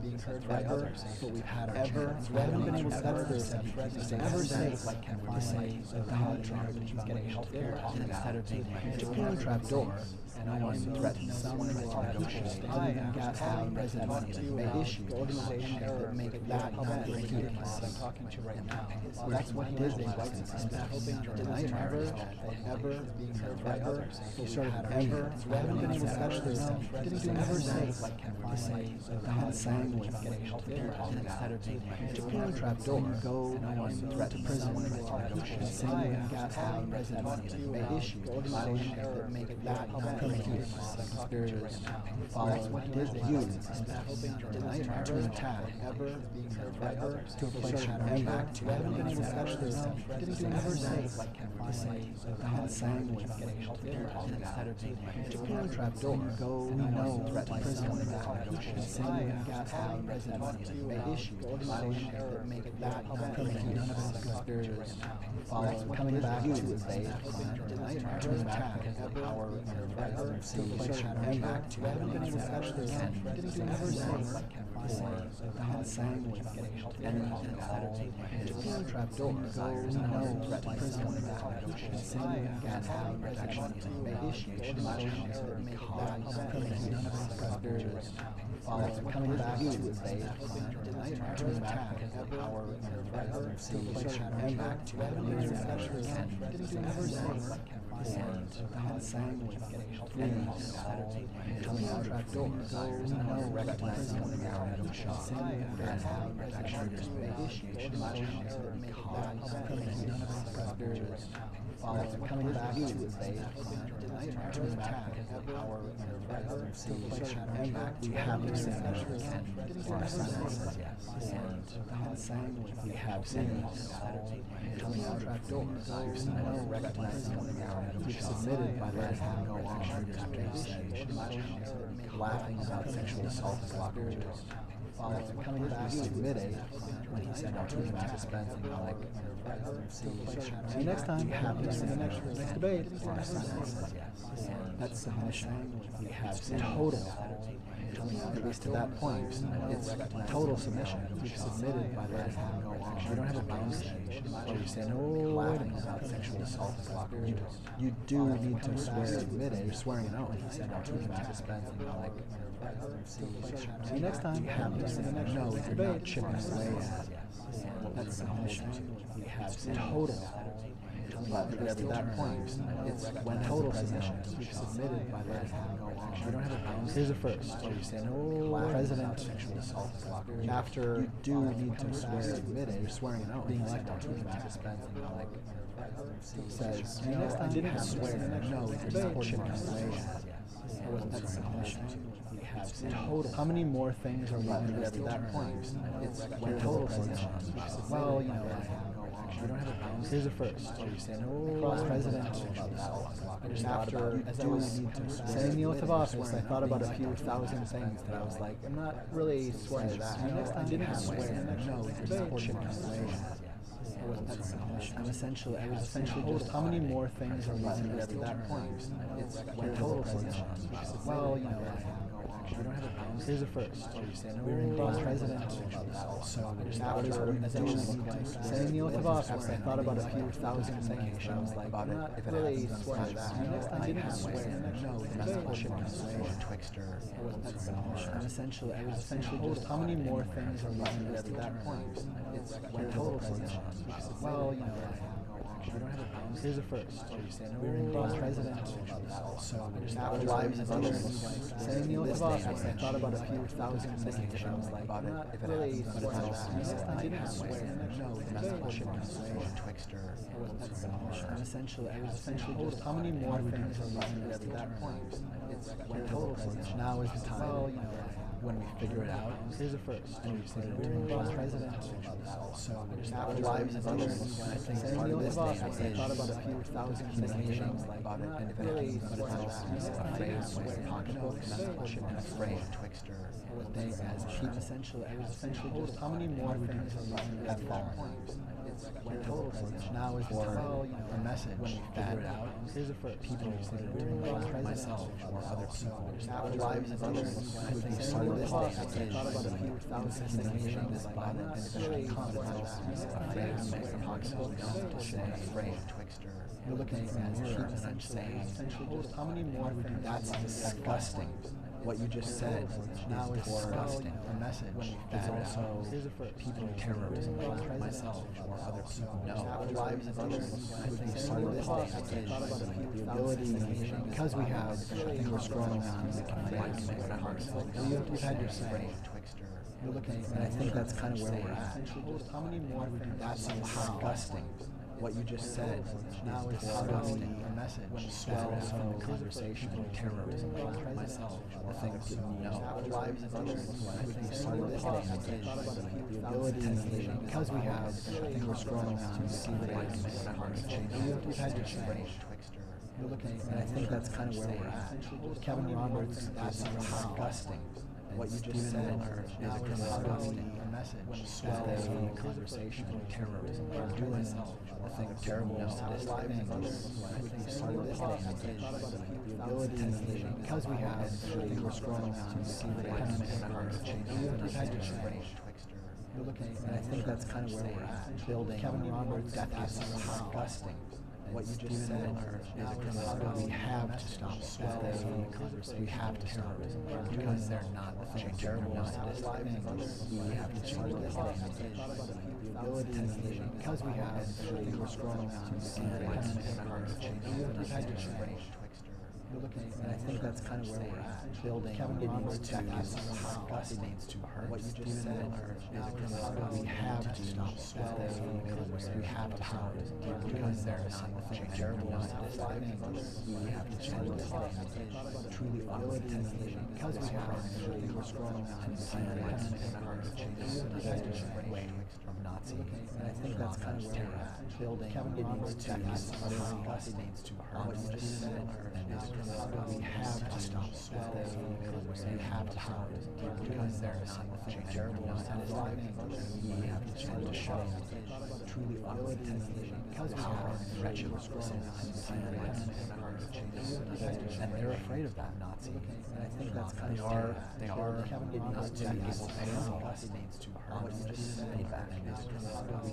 being heard by others. But we've had our chance. We haven't been able to, that's the reception stage. Ever say, like Kevin, to say that the head of the Heritage is getting health care talk about a trap door, and I also threaten some of our people other than gaslighting that issues, organization that make it that ridiculous. I'm talking to right now. That's what he did. I'm hoping that it was ever being heard by others. He sort of ever, we haven't been able to touch this. Didn't ever say, like Kevin, to say that the head sang with getting health care instead of being a trap door. Go and threaten prison with our people, saying and gaslighting that issues, organization that make it that conspirators follow what he did to use to attack to a place back to. We haven't been able to touch this. Didn't ever say, like Kevin, to say that the head sang with getting health care instead of being a trap door. Go, we know, threaten prison with our people, saying and gaslighting issues, organization that make it that none of us conspirators follow coming back to invade to attack power and see back to. We haven't been able to touch this. Didn't ever say, like Kevin, or the head sang with getting health care to trap door. Go, we know, threaten prison with our people, saying and gaslighting protection issues, organizations that make it that none of us conspirators follow coming back to invade to attack power and see back to. We haven't been able to touch this. Didn't ever say, like Kevin, or the head sang with getting health care coming out trap door. Go, we know, recognize one of our people, saying and gaslighting protection issues, organizations that make it that none of us conspirators coming back to invade tonight, to attack our presidency, we have the same our silence, and saying we have seen coming out of doors. We've seen no recognizing we've submitted by letting him go on after he said laughing about sexual assault as lockers. Coming back submitted when he said to him to spend like see you next time. We have this in the next debate. That's submission. We have total. At least to that point, it's total submission. We've submitted by letting him go on. We don't have a bound stage where we say no laughing about sexual assault as lockers. You do need to swear admitted. You're swearing an oath. He said to him to spend like. See you next time. We have this in the next debate. You're not chipping away at that's submission. We have total. But at that point, it's when total submission. We've submitted by letting him go on. We don't have a bound. Here's a first. Where we say no president after you do need to swear admitted. You're swearing an oath. Being elected to him spending like says I didn't swear. No, you're not chipping away at that's submission. Total. How many more things are we going to do at that point? It's when total submission. Well, you know, we don't have a bound. Here's a first. Where we say no president after saying the oath of office. I thought about a few thousand things that I was like, I'm not really swearing that. I didn't swear. No, you're chipping away. I was essentially just how many more things are we going to do at that point? It's when total submission. Well, you know, we don't have a bound. Here's a first. We're in vice president. So after saying the oath of office, I thought about a few thousand things. I was like, I'm not really swearing that. I didn't swear. No, it's Twixter. I was essentially just how many more things are we going to do at that point? It's when total submission. Well, you know, we don't have a bound. Here's a first. We're in vice president. So after lives of others saying the oath of office, I thought about a few thousand things. I was like, I'm not really swearing that. I didn't swear. No, it's Twixter. I was essentially just how many more things are we going to do at that point? It's when total submission. Now is the time. Well, you know, when we figure it out, here's a first. And we say we're in vice president. So after lives of others, I think part of this day I thought about a few thousand things about it, and if it happens, but it's also afraid of my pocketbooks, and afraid Twixter. They as cheap essentially. I was essentially just how many more things are we going to have fallen. When total submission. Now is the time. A message when we figure it out. Here's a first. People myself or other people. After lives of others, I think part of this day I thought about a few thousand things this about it, and if it comes, afraid of my pocketbooks, afraid Twixter. You're looking at as cheap essentially. How many more things? That's disgusting. What you just said now is disgusting. A message that also people terrorism, myself or other people know. Lives of others. I think part of this day is the ability, because we have things growing on, we can make whatever. You've had your say. You're looking, and I think that's kind of where we're at. How many more? That's disgusting. What you just said now is disgusting. A message that also from the conversation terrorism, myself, the things you know. Lives of others. I think part of this day is the ability, because we have things growing on, we see that I can make whatever change. You've had your say. You're looking, and I think that's kind of where we're at. Kevin Roberts, that's disgusting. What you just said is a disgusting message that from the conversation terrorism or doing the thing terrible sadistic things. I think part of this day is the ability, because we have things growing on, we see that I can make whatever change. You've had your say. You're looking, and I think that's kind of where we're at. Building Kevin Roberts, that's disgusting. What you just said is we have to stop the conversation. We have to stop it because they're not the thing terrible, sadistic things. We have to change this thing. The ability, because we have things growing on, we see that I can make whatever change. You've had your say. You're looking, and I think that's kind of where we're at. Building Kevin it Roberts, needs to disgust, it needs to hurt. What you just said is a criminal. We have to stop swelling. We have to stop it because there is something terrible not happening. We have to change this thing. Truly ugly because we have we're scrolling out and away from Nazi. And I think that's kind of where we're at. Building Kevin it Roberts, needs to disgust, it needs to hurt. What you just said we have to stop swelling. We have to stop it because there is something terrible not happening. We have to change to show truly ugly because we have wretched scrolling and they're afraid of that Nazi. And I think that's kind of they are it needs to it needs to hurt. What you just said we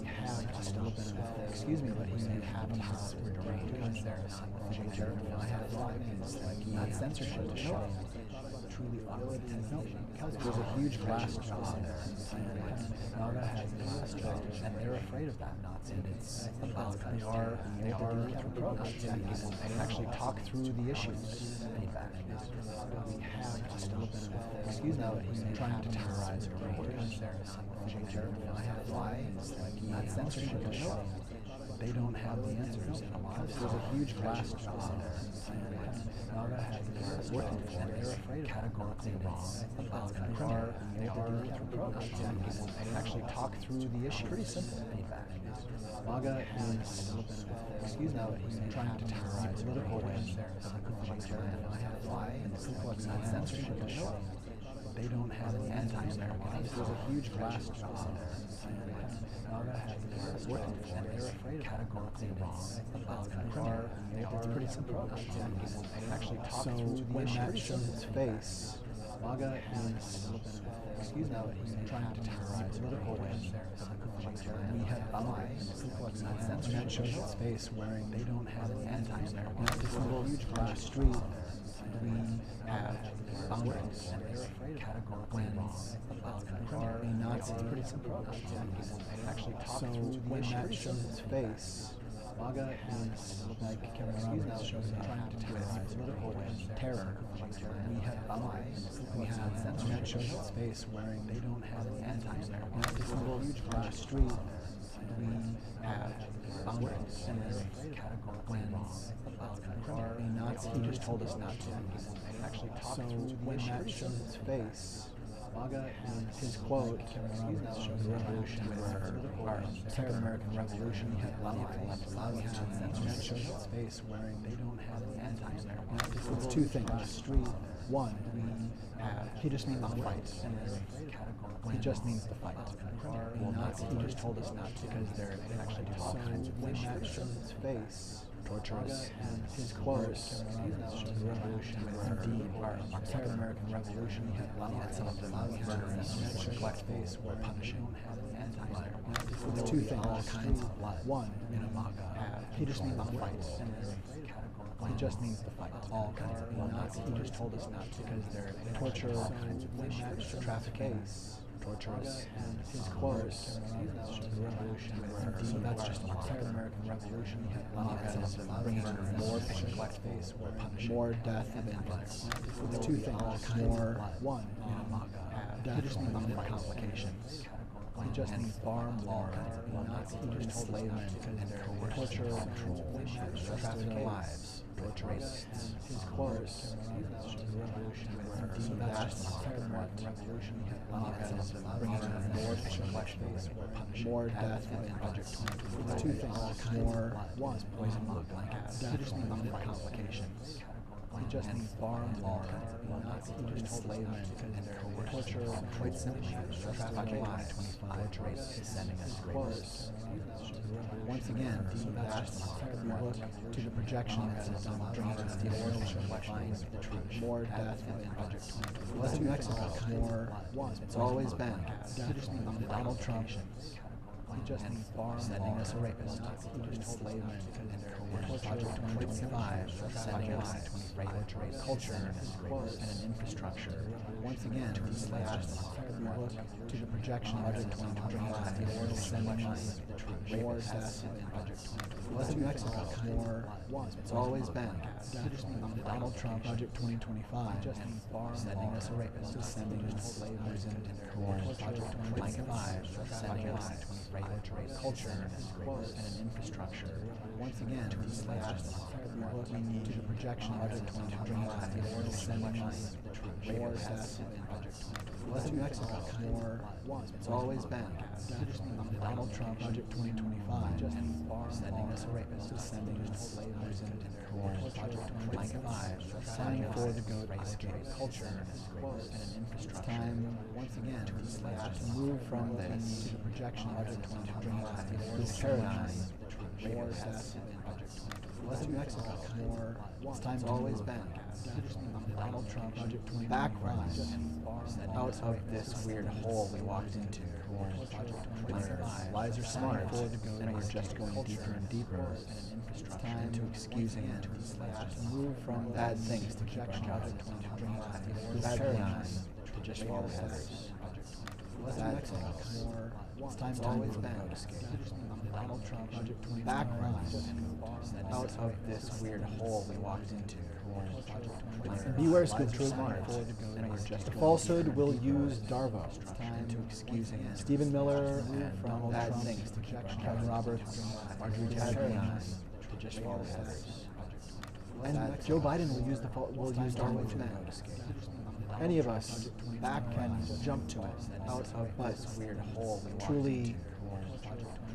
have to stop it. Excuse me, but we have to stop it because there is something terrible I have not censorship to show truly ugly. No, because there's a huge glass jaw there. Naga has a glass jaw, and they're afraid of that Nazi. And it's they are actually talk through the issues. We have to stop it. Excuse me, but he's trying to terrorize her because there is something terrible I have not censorship to show. They don't have the answers in a lot of there's a huge glass jaw there. Naga has working for and they're afraid of categorically wrong. They are actually talk through the issue. Pretty simple. Naga is excuse me, but he's trying to terrorize political ways there. And the Ku Klux Klan censorship to show. They don't have the anti-American. There's a huge glass jaw there. Naga has working for and they're afraid of categorically wrong. It's pretty simple. Actually talk through the when that shows its face, Naga is excuse me, but he's trying to terrorize political ways there. We have boundaries. When that shows its face wearing they don't have an anti-American. This little huge glass street. We have boundaries and they're afraid of categorically wrong. A Nazi, it's pretty simple. Actually talk through when that shows its face, Naga is like Kevin Roberts shows trying to terrorize political terror. We have boundaries. We have when that shows its face wearing they don't have an anti-American. This little huge glass street. We have boundaries and they're afraid of categorically wrong. A Nazi, he just told us not to. Actually talk through when that shows its face. Naga is his quote, the revolution or Second American Revolution, we have that shows its face wearing they don't have an anti-American. It's two things. Street, one, we have he just means the fight. He just means the fight. He just told us not to because they actually do all kinds of when that shows its face. Torturous and his quotes, the revolution, indeed, our Second American Revolution, we had some of them murderous, black face, were punishing, it's two things, all kinds of blood. One, in a MAGA, he just means the fight. He just means the fight. All kinds of blood. He just told us not to because they're torture, all kinds of issues, trafficking. Torturous and his quotes, the revolution, so that's just a Second American Revolution. Bringing more pain, black face, more death of infants. The two things, more one, death, complications. He just means far more enslavement and torture, trafficking lives. Torturists, his quotes, the revolution, so that's just the Second American Revolution. Bringing more pain, more death of infants. The two things, more one, poison blue blankets. He just means more complications. He just means far more enslavement and torture, quite simply, trafficking lives. 25 is sending us close. Once again, that's we look to the projection that is Donald Trump is the more death and infants. Less New Mexico, more one. It's always been Donald Trump. just and far sending us a rapist. enslavement and Project 2025, sending us regulatory culture and an infrastructure. once again to enslave us. we look to the projection of Project 2025, sending us more rapists. death Project it wasn't Mexico, more it's always been Donald Trump. Project 2025 just sending us a rapist. sending enslavers into Project 2025, sending us regulatory culture and an infrastructure. once again to enslave us. we look to the projection of Project 2025, sending us more death it wasn't Mexico, more it's always been Donald Trump. Project 2025 just sending us a rapist. sending enslavers into Project 2025, Signing for the goat escape escape. culture and an infrastructure. Time once again to move from this to the projection of Project 2025, this paradigm more rapists. death it wasn't Mexico, more it's time to always been Donald Trump. Project 2025 Backwards, out of this weird hole we walked into. lies are smart and we're just going culture deeper and deeper It's time time to excusing once to again to move from bad this things to keep our projection jobs, this bad paradigm things to just follow others. wasn't Bad Mexico, things. more it's time It's to time always for the been goat escape. Donald Trump. Project 2025 Backwards, out of this weird hole we walked into. Beware, Lies are Scoop smart, Troop. and we're just The going falsehood deeper will and deeper use Darvo. to excusing Stephen Miller and from bad Trump. things to keep our Kevin jobs. Roberts, Marjorie Bad Taylor things. to just follow others. And Joe Biden will use Darvo too. Any of us can jump to it, Out of but this weird hole we walked truly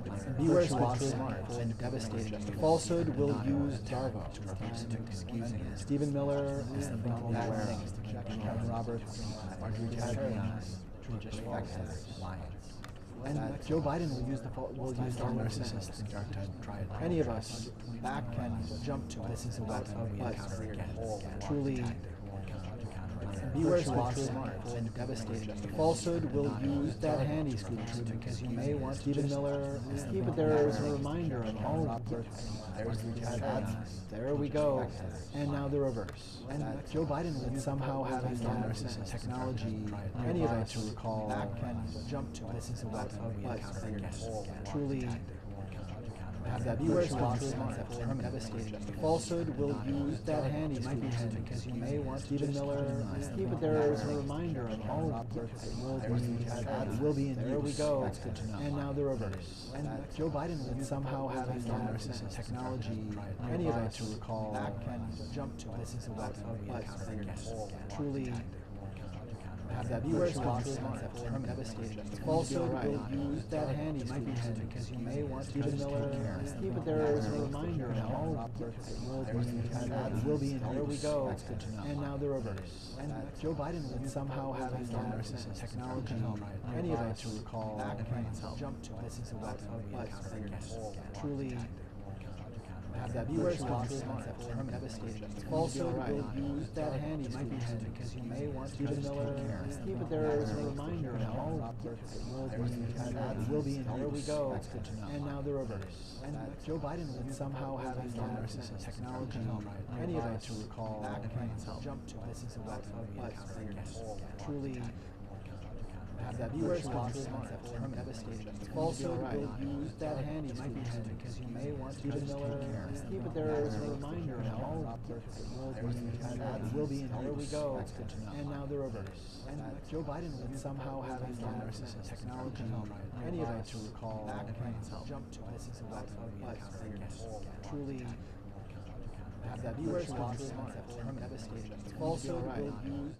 into. beware, Virtual Scoop smart and devastating. just The falsehood will not use attack Darvo. to excusing it. Stephen Miller from Bad Aware. things to keep our Kevin jobs. Roberts, Marjorie Bad Taylor things. to just follow others. Lying. And Joe Biden will use Darvo. Narcissists think our time tried. Any of us can jump to it. This is a weapon we but encounter again. truly Beware, Beware, Scoop smart and devastating. just The falsehood will use that handy Scoop because you may want Stephen Miller. But there is a reminder of all there we go. And now the reverse. And Joe Biden will somehow have his technology. Any of us to recall can jump to it. This is a weapon we encounter again. Truly have that beware, smart and devastating. The falsehood will use that handy because you may want Stephen Miller. But there is a reminder of all will be in there we go. That's good to know. And now the reverse. And Joe Biden will somehow have his technology. Any of us to recall can jump to it. This is a weapon we encounter again. Truly have that beware, smart and devastating. The falsehood will use that handy because you may want Stephen Miller. But there is a reminder of all will be in there we go. That's good to know. And now the reverse. And Joe Biden will somehow have his technology. Any of us to recall can jump to it. This is a weapon we encounter again. Truly have that beware, smart and devastating. The falsehood will use that handy because you may want Stephen Miller. But there is a reminder of all will be in there we go. That's good to know. And now the reverse. And Joe Biden will somehow have his technology. Any of us to recall can jump to it. This is a weapon we encounter again. Truly have that beware, smart and devastating. The falsehood will use that handy because you may want Stephen Miller. But there is a reminder of all will be in there we go. That's good to know. And now the reverse. And Joe Biden will somehow have his technology. Any of us to recall can jump to it. This is a weapon we encounter again. Truly have that beware, smart and devastating. The falsehood will use